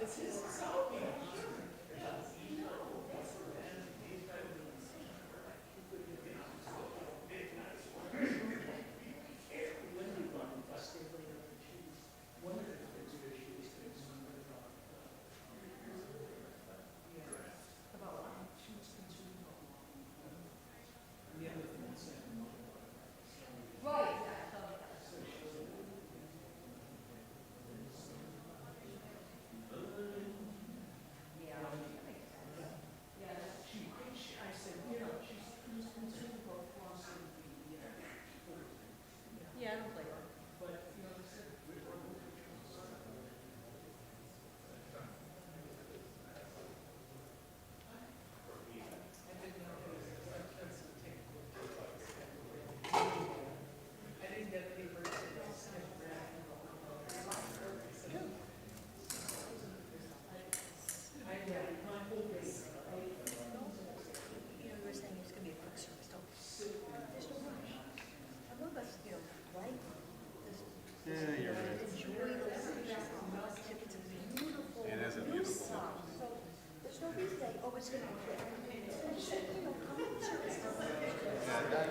You know, you were saying it's gonna be a quick service, don't, there's no rush. Some of us, you know, like this. Yeah, you're right. Enjoy the service. It's a beautiful. It is a beautiful song. So there's no reason that, oh, it's gonna be quick. It's, you know, come to service.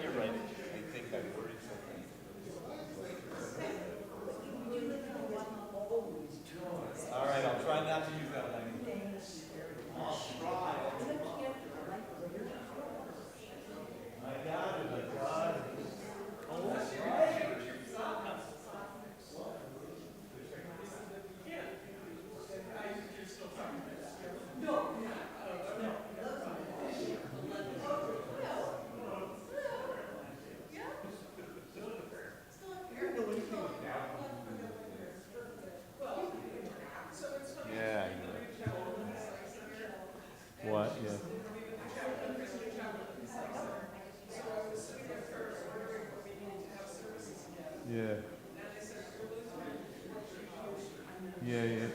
You're right. I think I worried something. All right, I'll try not to use that language. I'll try. I got it. Yeah. What? Yeah. Yeah. Yeah, yeah.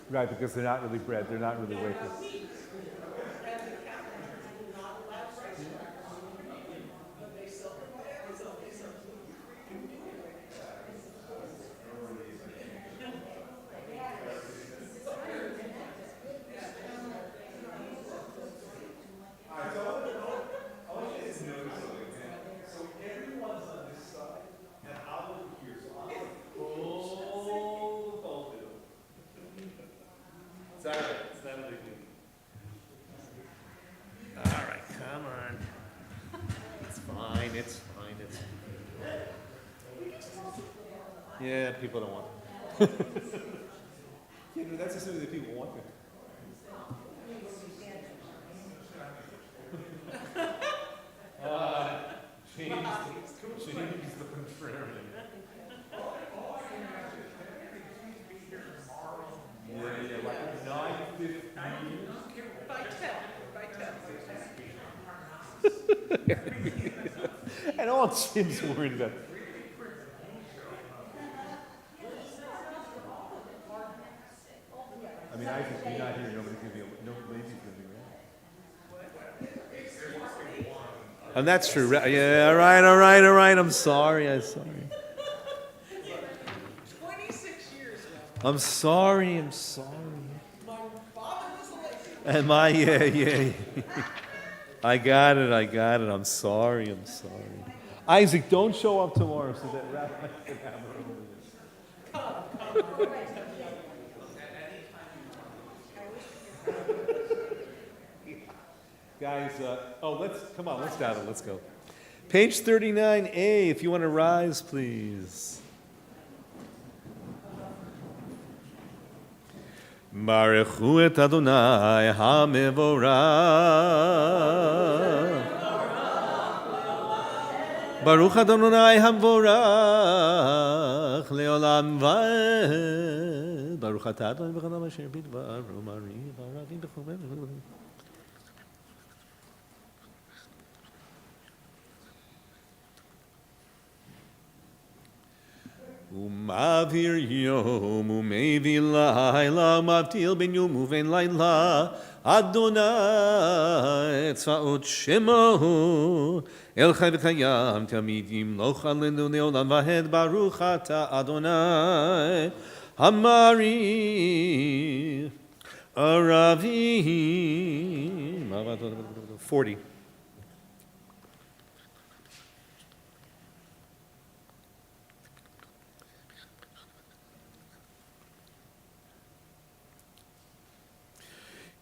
Right, because they're not really bread, they're not really wafers. All right, come on. It's fine, it's fine, it's yeah, people don't want it. Yeah, no, that's assuming that people want it. James the contrarian. Yeah, like 9:15. By 10. And all Jim's worried about. I mean, Isaac, you're not here. Nobody's gonna be. No lady's gonna be around. And that's true. Yeah. All right. I'm sorry. 26 years now. I'm sorry. My father was elected. And yeah. I got it. I'm sorry. Isaac, don't show up tomorrow so that Rabbi can have her over. Guys, let's down it. Let's go. Page 39A, if you want to rise, please. Baruchu et Adonai HaMevorach. Baruch Adonai HaMevorach leolam vaed. Baruch atah Adonai v'chadam asher bidvaru mari v'aravi b'chumem. Umavir yom umevi laila mavtil ben yom uven laila Adonai tzvaot shemo el chai v'kayam tamid yimloch alenu leolam vahed baruch ata Adonai Hamari Aravim 40.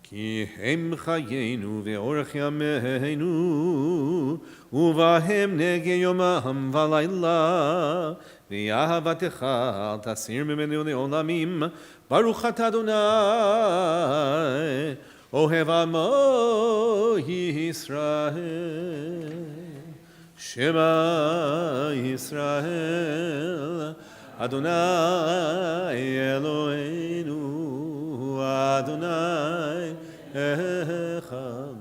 כי הם חיינו ואורך ימינו ובהם נגע יומם ולילה ואהבתך אל תסיר ממנו לעולמים ברוך אתה אדוני אוהב עמו ישראל שמע ישראל אדוני אלוהינו Adonai Echad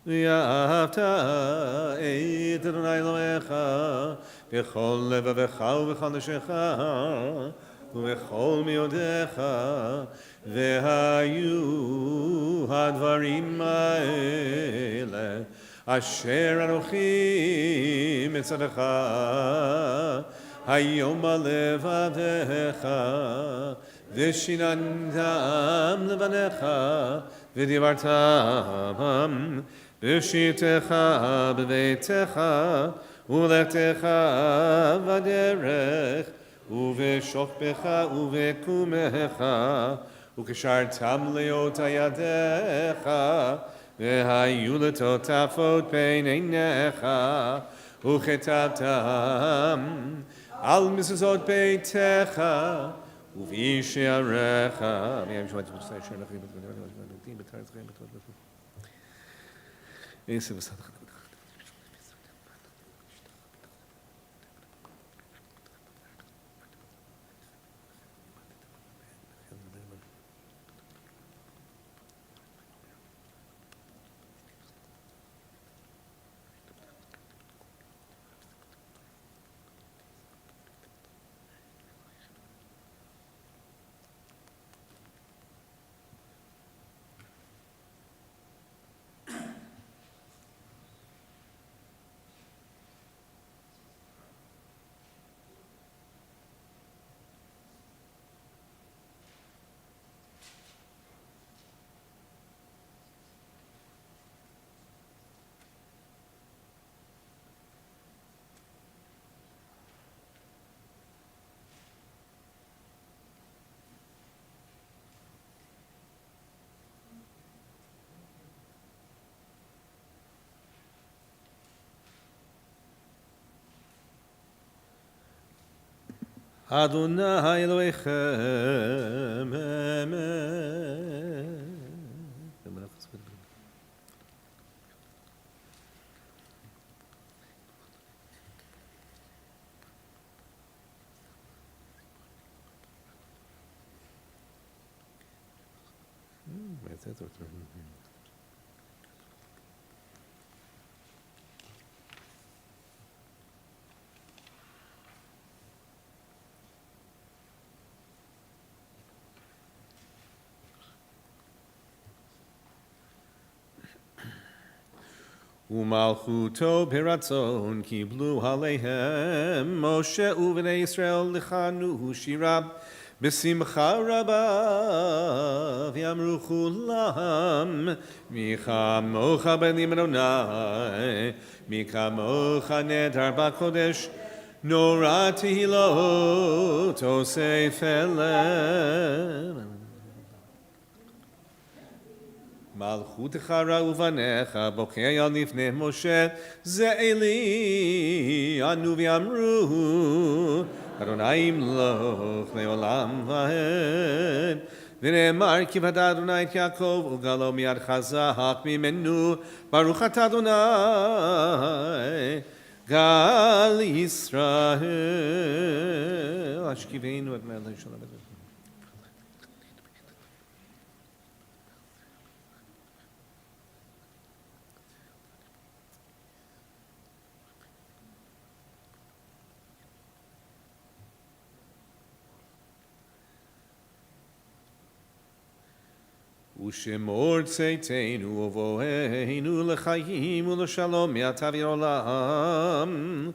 V'ahavta et Adonai Elohecha V'chol levavecha u'v'chol nefshecha u'v'chol miodecha V'hayu hadvarim ha'ele Asher anochi mitzadecha Hayom alevadecha ושיננתם לבניך ודיברת בם בשיתך בביתך ולכתך בדרך ובשוכבך ובקומך וקשרתם להיות ידיך והיו לטוטפות בין עיניך וכתבתם על מזוזות ביתך ובשעריך Adonai Elohechem Amen. ומלכותו ברצון קיבלו עליהם משה ובני ישראל לכנו שירה בשמחה רבה ויאמרו כולם מי כמוך בנים אדוני מי כמוך נדר בקודש נורא תהילות אוסף אליהם מלכותך ראו בניך בוקע לפני משה זה אלי ענו ואמרו אדוני ימלוך לעולם ועד ונאמר כי ודע אדוני את יעקב וגלו מיד חזק ממנו ברוך אתה אדוני גל ישראל השכיבנו את מלך שלום ושמור צאתנו ובואנו לחיים ולשלום מעתה ועולם.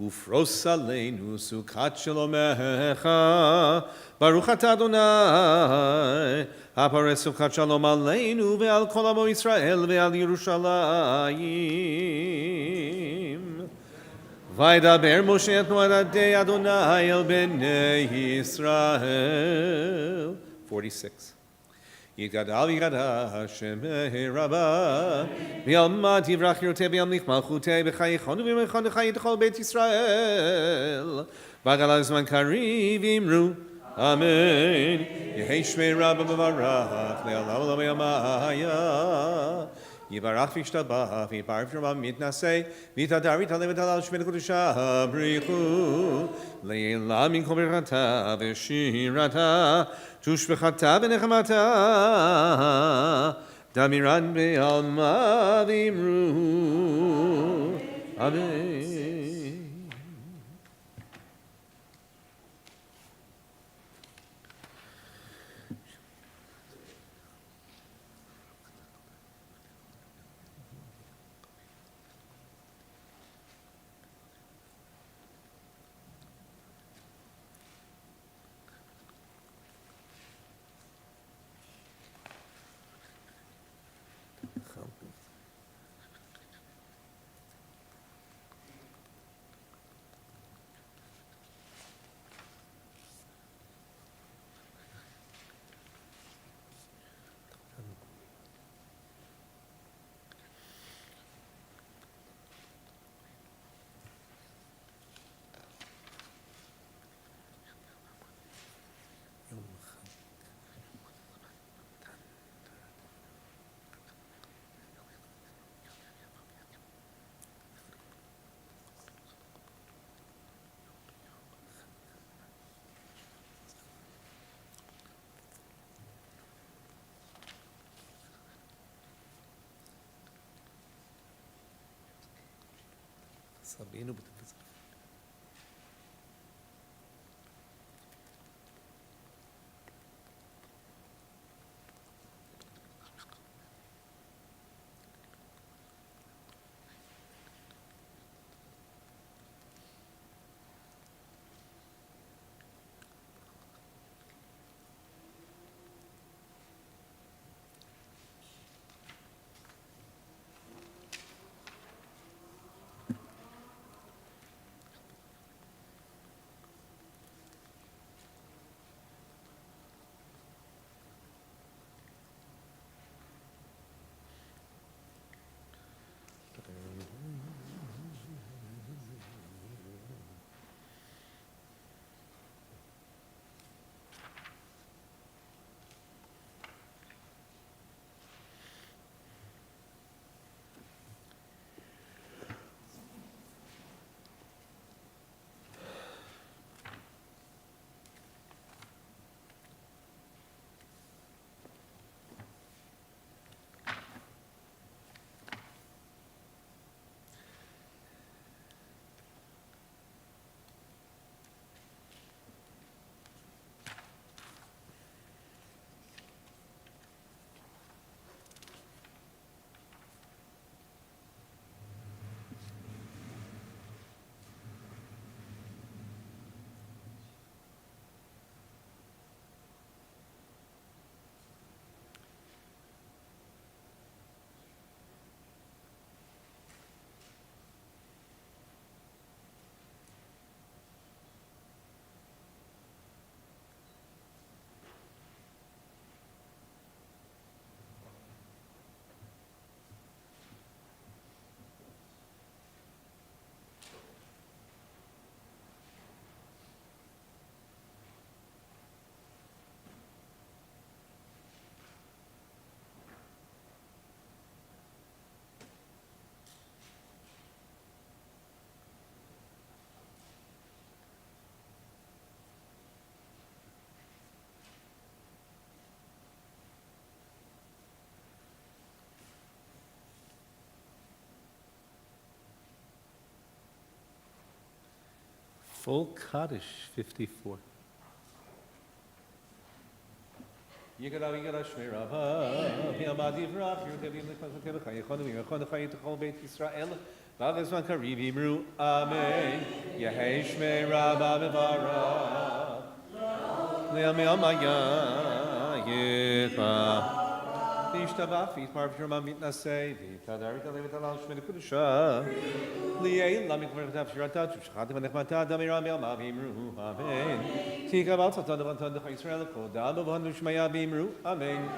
ופרוס עלינו סוכת שלומך, ברוך אתה אדוני, הפרס סוכת שלום עלינו ועל כל עמו ישראל ועל ירושלים. וידבר משה את מועדי אדוני אל בני ישראל. 46. יגדל ויגדל השם רבה, וילמד יברח ירותי וימליך מלכותי בחייכון ובמכון חיי כל בית ישראל. בגלל זמן קריב אמרו אמן. יהי שמי רבה מברך לעולם ולעולם ימיה. יברך וישתבח ויתברך רבה מתנשא ויתהדר ויתעלה ותעלה שמי קדושה בריחו לעילה מן כל ברכתה ושירתה תושבחתה ונחמתה דמירן בעלמא ואמרו אמן. Sabino bitte. Full Kaddish 54. Yigara Shmirava, Piamadi Vrach, Yerkevim Lekoteva Chayechon, Yerchon Chayet Chol Beit Yisrael, Vavizman Kariv Imru, Amen. Yehei Shmirava Bevara, Leame Amaya, Yepa. Ishtabafit, Parvishma Mitnase, Tadarita Levital Shmedikudusha, Liail Lamik Mertaf Shirata, Shatim and Ekmata, Damiram Yama Bimru, Amen. Tika Balsatan of Anton Israel, Kodab of Hanushmaya Bimru, Amen.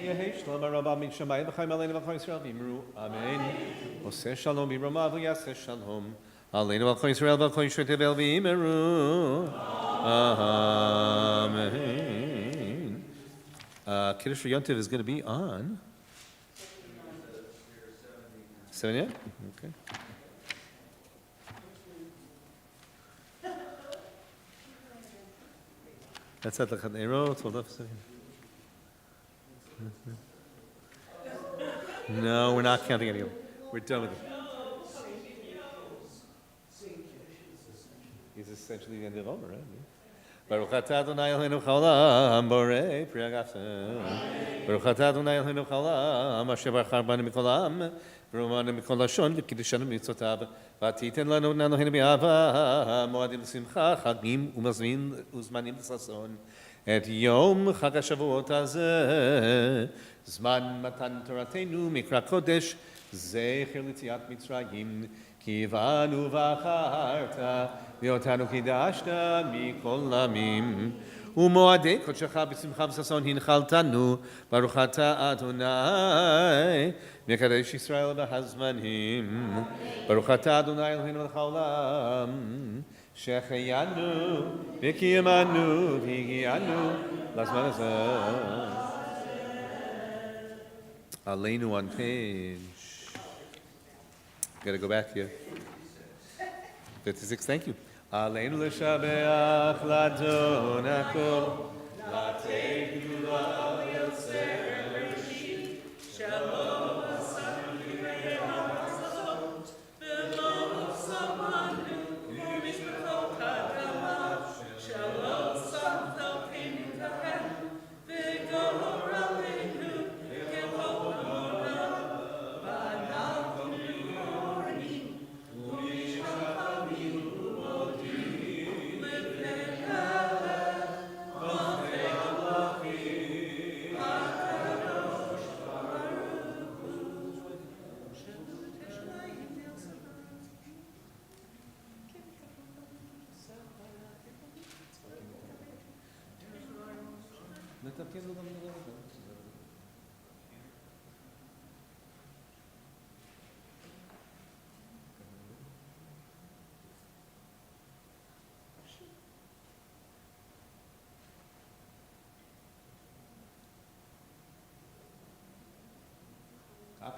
Yehesh Lama Rabba Mishamay, Bachaimalena of Israel Bimru, Amen. Ose Shalom Biramavu Yase Shalom, Alena of Israel, Bakoishetevel Bimru, Amen. Kiddush for Yontiv is going to be on 7 a.m. Okay. That's at the Chaneiro. It's hold up a second. No, we're not counting any of them. We're done with it. He's essentially the end of Omer, right? Baruch atah Adonai Eloheinu Chaolam, Borei Pri Hagafen. Baruch atah Adonai Eloheinu Chaolam, Asher bachar banu mikol ha'am, v'romanu mikol lashon, v'kiddishanu b'mitzvotav, v'atiten lanu Eloheinu b'ahava, moadim l'simcha, chagim uzmanim l'sason, et yom Chag HaShavuot hazeh, zman matan Toratenu mikra kodesh, zecher l'tziat Mitzrayim, Kivanu v'acharta, v'otanu kidashta mikol amim. Umoadei kodshecha b'simcha v'sason hinchaltanu, Baruch atah Adonai, Mekadesh Yisrael v'hazmanim. Baruch atah Adonai Eloheinu melech haolam, shecheyanu, v'kiyamanu, v'higiyanu, l'zman hazeh. Aleinu on page. Got to go back here. 56, thank you. Aleinu l'shabeach ladon hakol, latei gdula yotzer bereshit, shalom asam yirei ha'azot, v'lo samanu mishpachot ha'adama, shalom samta pinu kahem, v'gor aleinu kechol ha'olam, v'anal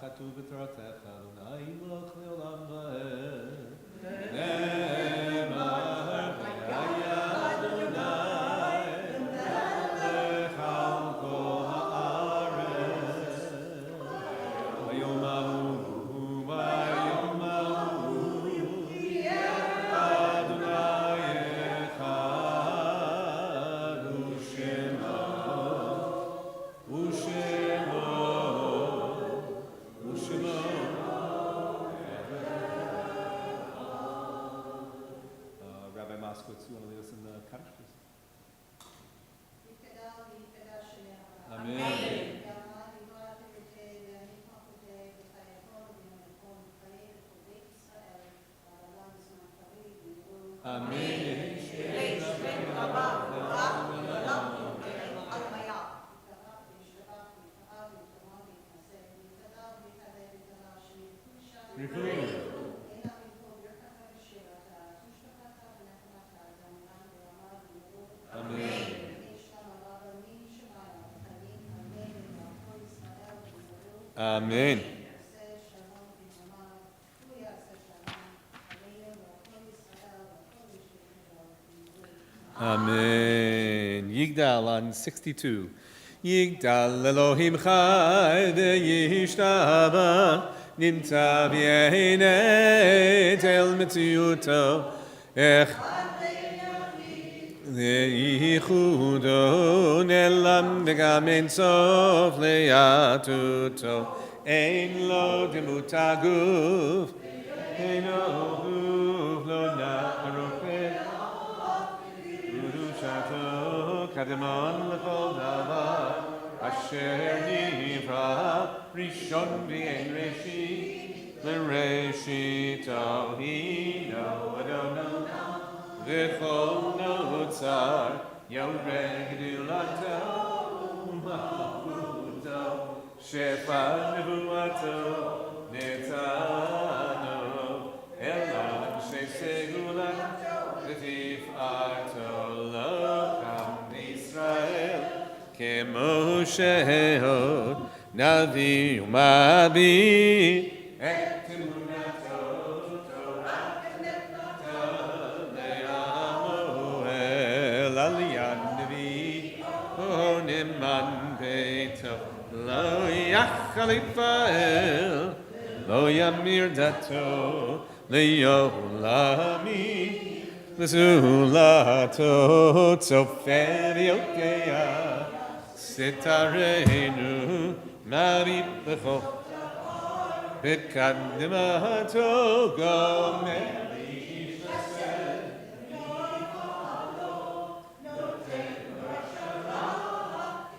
כתוב בתורתך, אדוני ימלוך לעולם ועד. נאמר והיה אדוני מלך על כל הארץ. ביום ההוא יהיה אדוני אחד ושמו Rabbi Moskowitz, you want to lead us in the Kaddish, please? Amen. Amen. Amen. Yigdal on 62. Yigdal Elohim Chai ve'yishtaba nimtza v'yehinet el metziuto ech וייחודו נעלם וגם אין סוף ליהדותו, אין לו דמות הגוף, אינו גוף לא נרופא, קדושתו קדמון לכל דבר, אשר נברא ראשון ואין ראשית, לראשיתו הינו אדונו, וכל נוצר יורד גדולתו ומלכותו, שפע נבואתו נתנו, אלא אנשי סגולה ותפארתו לא קם בישראל, כמו שעוד נביא ומביא את אמונתו תורה לעמו על יד נביא או נאמן ביתו, לא יכל יפעל, לא ימיר דתו ליעולמי, לזולתו צופה ויוקע, סתרנו מביט בכל, בקדמתו גומר איש חסד, נותן רשמה,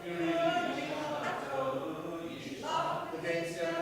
ירישתו ישלח בקצר